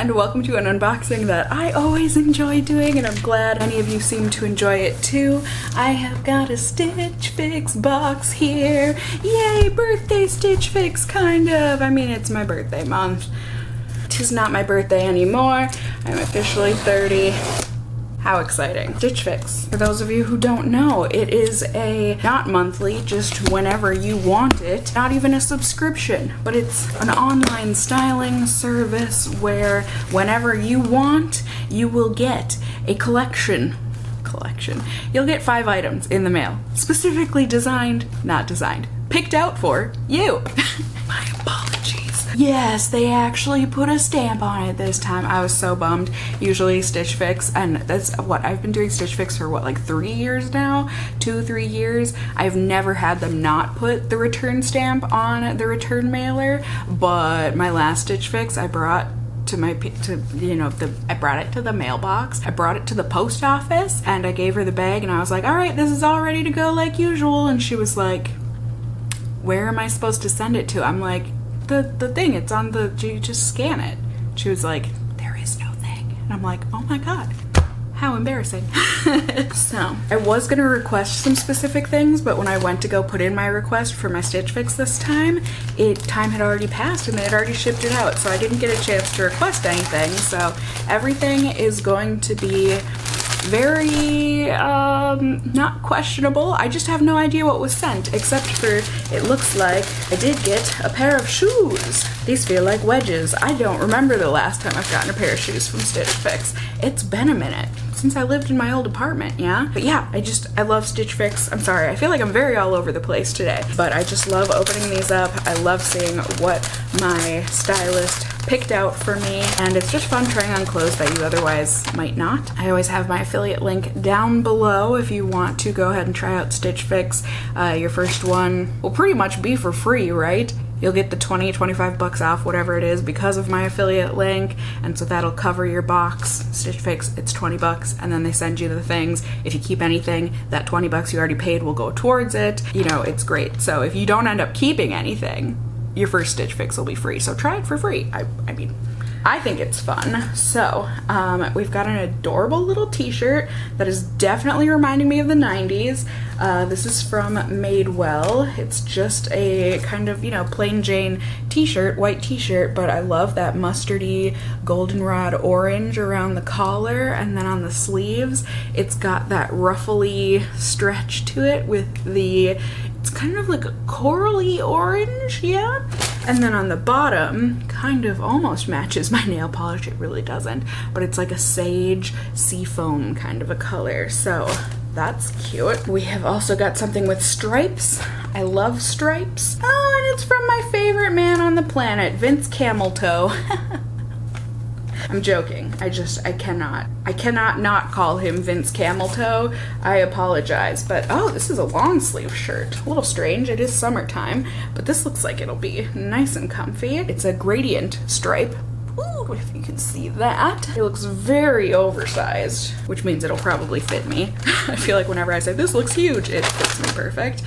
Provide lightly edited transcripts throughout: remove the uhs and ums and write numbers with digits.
and welcome to an unboxing that I always enjoy doing, and I'm glad many of you seem to enjoy it too. I have got a Stitch Fix box here. Yay, birthday Stitch Fix, kind of. I mean, it's my birthday month. 'Tis not my birthday anymore. I'm officially 30. How exciting. Stitch Fix. For those of you who don't know, it is a not monthly, just whenever you want it. Not even a subscription, but it's an online styling service where whenever you want, you will get a collection. You'll get 5 items in the mail. Specifically designed, not designed, picked out for you. My apologies. Yes, they actually put a stamp on it this time. I was so bummed. Usually Stitch Fix, and that's what I've been doing Stitch Fix for what, like 3 years now? 2-3 years. I've never had them not put the return stamp on the return mailer, but my last Stitch Fix I brought to my, I brought it to the mailbox. I brought it to the post office and I gave her the bag and I was like, all right, this is all ready to go like usual. And she was like, where am I supposed to send it to? I'm like, the thing, it's on the, you just scan it. She was like, there is no thing. And I'm like, oh my God, how embarrassing. So I was gonna request some specific things, but when I went to go put in my request for my Stitch Fix this time, time had already passed and they had already shipped it out. So I didn't get a chance to request anything. So everything is going to be very not questionable. I just have no idea what was sent, except for it looks like I did get a pair of shoes. These feel like wedges. I don't remember the last time I've gotten a pair of shoes from Stitch Fix. It's been a minute since I lived in my old apartment, yeah? But yeah, I love Stitch Fix. I'm sorry, I feel like I'm very all over the place today, but I just love opening these up. I love seeing what my stylist picked out for me, and it's just fun trying on clothes that you otherwise might not. I always have my affiliate link down below if you want to go ahead and try out Stitch Fix. Your first one will pretty much be for free, right? You'll get the 20-25 bucks off, whatever it is, because of my affiliate link, and so that'll cover your box. Stitch Fix, it's 20 bucks, and then they send you the things. If you keep anything, that 20 bucks you already paid will go towards it. You know, it's great. So if you don't end up keeping anything, your first Stitch Fix will be free. So try it for free. I mean, I think it's fun. So we've got an adorable little t-shirt that is definitely reminding me of the 90s. This is from Madewell. It's just a kind of, plain Jane t-shirt, white t-shirt, but I love that mustardy goldenrod orange around the collar, and then on the sleeves it's got that ruffly stretch to it with it's kind of like a corally orange, yeah? And then on the bottom, kind of almost matches my nail polish. It really doesn't, but it's like a sage seafoam kind of a color. So that's cute. We have also got something with stripes. I love stripes. Oh, and it's from my favorite man on the planet, Vince Cameltoe. I'm joking. I cannot not call him Vince Cameltoe. I apologize, but oh, this is a long sleeve shirt. A little strange, it is summertime, but this looks like it'll be nice and comfy. It's a gradient stripe. Ooh, if you can see that. It looks very oversized, which means it'll probably fit me. I feel like whenever I say this looks huge, it fits me perfect.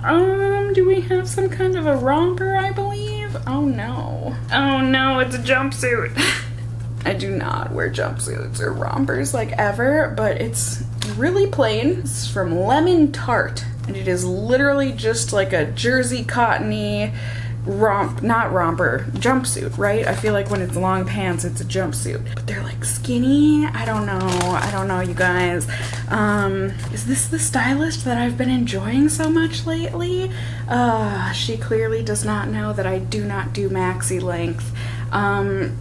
Do we have some kind of a romper, I believe? Oh no. Oh no, it's a jumpsuit. I do not wear jumpsuits or rompers like ever, but it's really plain. It's from Lemon Tart, and it is literally just like a jersey cottony jumpsuit, right? I feel like when it's long pants, it's a jumpsuit, but they're like skinny. I don't know, you guys. Is this the stylist that I've been enjoying so much lately? She clearly does not know that I do not do maxi length.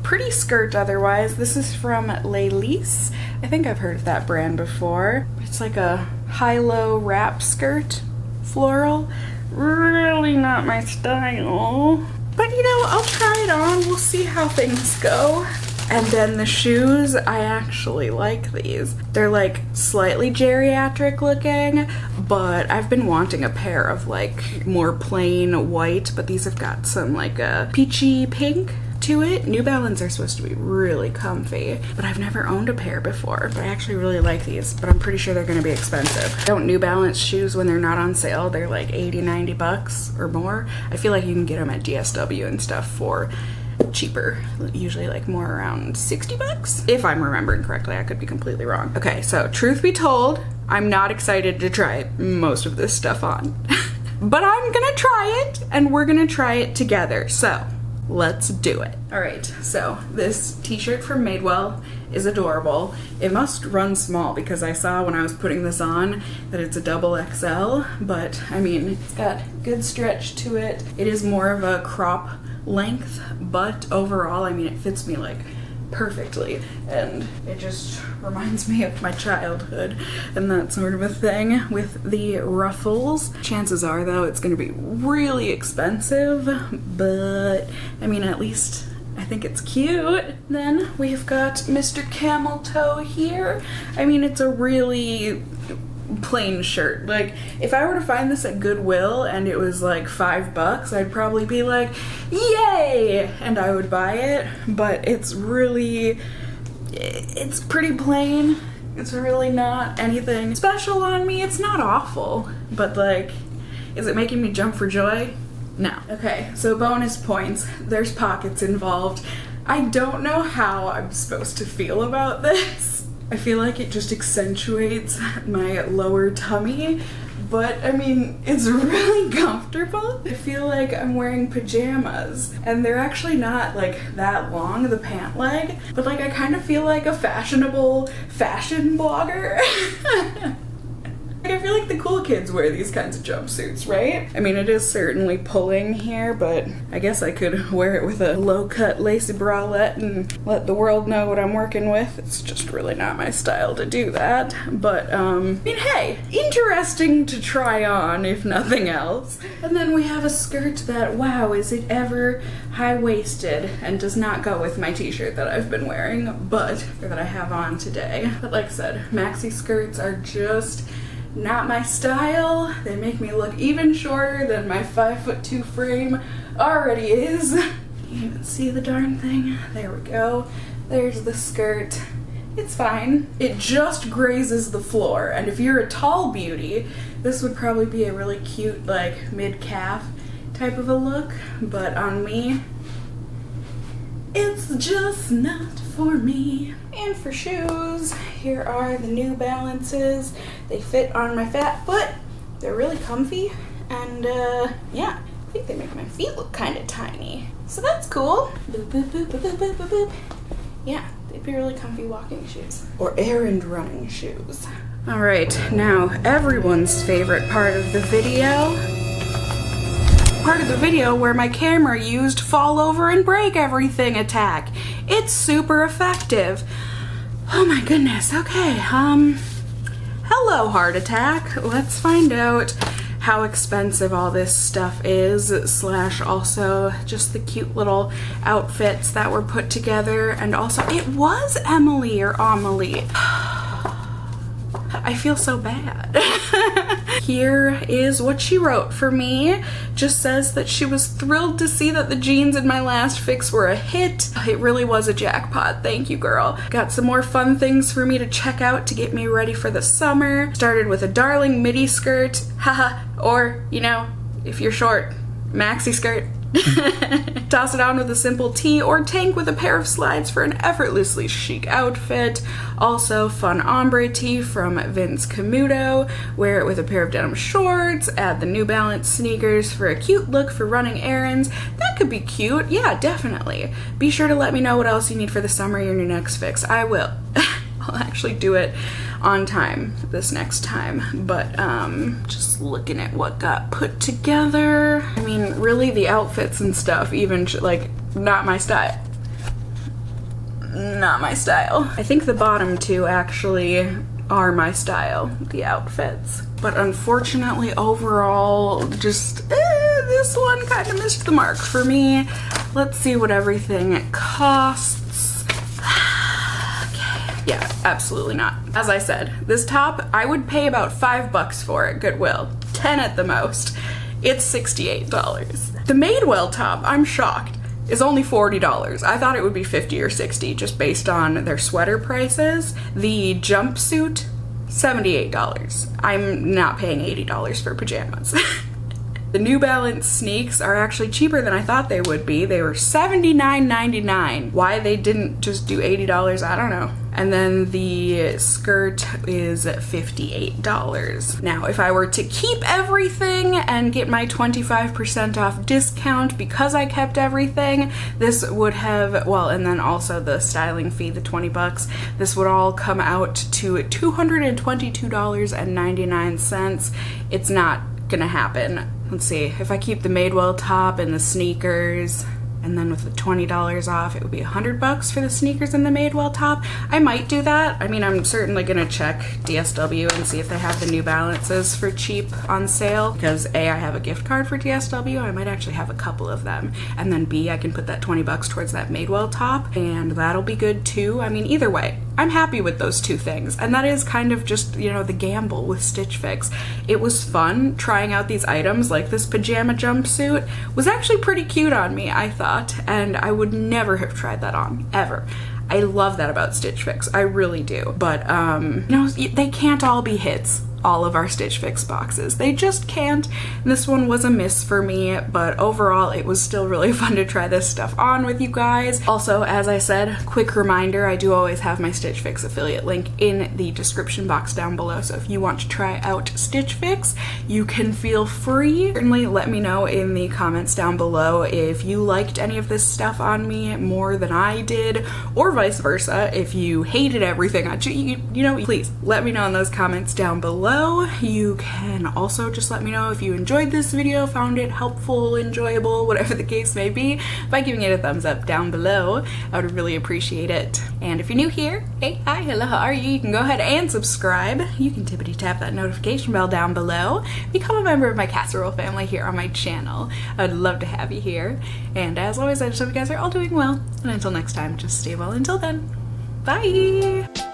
Pretty skirt otherwise. This is from Lelise. I think I've heard of that brand before. It's like a high-low wrap skirt, floral. Really not my style, but I'll try it on. We'll see how things go. And then the shoes, I actually like these. They're like slightly geriatric looking, but I've been wanting a pair of like more plain white, but these have got some like a peachy pink to it. New Balance are supposed to be really comfy, but I've never owned a pair before, but I actually really like these, but I'm pretty sure they're gonna be expensive. Don't New Balance shoes, when they're not on sale, they're like 80-90 bucks or more. I feel like you can get them at DSW and stuff for cheaper, usually like more around 60 bucks, if I'm remembering correctly. I could be completely wrong. Okay, so truth be told, I'm not excited to try most of this stuff on, but I'm gonna try it and we're gonna try it together. So let's do it. All right, so this t-shirt from Madewell is adorable. It must run small because I saw when I was putting this on that it's a double XL, but I mean, it's got good stretch to it. It is more of a crop length, but overall, I mean, it fits me like perfectly, and it just reminds me of my childhood and that sort of a thing with the ruffles. Chances are though it's gonna be really expensive, but I mean, at least I think it's cute. Then we've got Mr. Camel Toe here. I mean, it's a really plain shirt. Like, if I were to find this at Goodwill and it was like $5, I'd probably be like, yay! And I would buy it, but it's pretty plain. It's really not anything special on me. It's not awful, but like, is it making me jump for joy? No. Okay, so bonus points. There's pockets involved. I don't know how I'm supposed to feel about this. I feel like it just accentuates my lower tummy, but I mean, it's really comfortable. I feel like I'm wearing pajamas, and they're actually not like that long, the pant leg, but like I kind of feel like a fashionable fashion blogger. I feel like the cool kids wear these kinds of jumpsuits, right? I mean, it is certainly pulling here, but I guess I could wear it with a low-cut lacy bralette and let the world know what I'm working with. It's just really not my style to do that. But, I mean, hey, interesting to try on, if nothing else. And then we have a skirt that, wow, is it ever high-waisted and does not go with my t-shirt that I've been wearing, or that I have on today. But like I said, maxi skirts are just not my style. They make me look even shorter than my 5'2" frame already is. You even see the darn thing? There we go. There's the skirt. It's fine. It just grazes the floor, and if you're a tall beauty, this would probably be a really cute, like, mid-calf type of a look, but on me, it's just not for me. And for shoes, here are the New Balances. They fit on my fat foot. They're really comfy, and yeah, I think they make my feet look kind of tiny. So that's cool. Boop, boop, boop, boop, boop, boop, boop, boop. Yeah, they'd be really comfy walking shoes. Or errand running shoes. All right, now everyone's favorite part of the video. Part of the video where my camera used fall over and break everything attack. It's super effective. Oh my goodness, okay, hello heart attack. Let's find out how expensive all this stuff is, / also just the cute little outfits that were put together, and also it was Emily or Amelie. I feel so bad. Here is what she wrote for me. Just says that she was thrilled to see that the jeans in my last fix were a hit. It really was a jackpot. Thank you, girl. Got some more fun things for me to check out to get me ready for the summer. Started with a darling midi skirt, haha, or, you know, if you're short, maxi skirt. Toss it on with a simple tee or tank with a pair of slides for an effortlessly chic outfit. Also, fun ombre tee from Vince Camuto. Wear it with a pair of denim shorts. Add the New Balance sneakers for a cute look for running errands. That could be cute. Yeah, definitely. Be sure to let me know what else you need for the summer in your next fix. I will. I'll actually do it on time this next time, but just looking at what got put together. I mean, really the outfits and stuff, even like, not my style. Not my style. I think the bottom two actually are my style, the outfits. But unfortunately, overall, just this one kind of missed the mark for me. Let's see what everything costs. Yeah, absolutely not. As I said, this top, I would pay about $5 for at Goodwill. 10 at the most. It's $68. The Madewell top, I'm shocked, is only $40. I thought it would be $50 or $60 just based on their sweater prices. The jumpsuit, $78. I'm not paying $80 for pajamas. The New Balance sneaks are actually cheaper than I thought they would be. They were $79.99. Why they didn't just do $80, I don't know. And then the skirt is $58. Now, if I were to keep everything and get my 25% off discount because I kept everything, this would have, well, and then also the styling fee, the 20 bucks, this would all come out to $222.99. It's not gonna happen. Let's see, if I keep the Madewell top and the sneakers, and then with the $20 off, it would be 100 bucks for the sneakers and the Madewell top. I might do that. I mean, I'm certainly gonna check DSW and see if they have the New Balances for cheap on sale, because A, I have a gift card for DSW, I might actually have a couple of them, and then B, I can put that 20 bucks towards that Madewell top, and that'll be good too. I mean, either way, I'm happy with those two things, and that is kind of just, you know, the gamble with Stitch Fix. It was fun trying out these items, like this pajama jumpsuit was actually pretty cute on me, I thought, and I would never have tried that on, ever. I love that about Stitch Fix, I really do. But, you know, they can't all be hits, all of our Stitch Fix boxes. They just can't. This one was a miss for me, but overall it was still really fun to try this stuff on with you guys. Also, as I said, quick reminder, I do always have my Stitch Fix affiliate link in the description box down below, so if you want to try out Stitch Fix, you can feel free. Certainly let me know in the comments down below if you liked any of this stuff on me more than I did, or vice versa. If you hated everything, you know, please let me know in those comments down below. You can also just let me know if you enjoyed this video, found it helpful, enjoyable, whatever the case may be, by giving it a thumbs up down below. I would really appreciate it. And if you're new here, hey, hi, hello, how are you? You can go ahead and subscribe. You can tippity tap that notification bell down below. Become a member of my casserole family here on my channel. I would love to have you here. And as always, I just hope you guys are all doing well. And until next time, just stay well until then. Bye!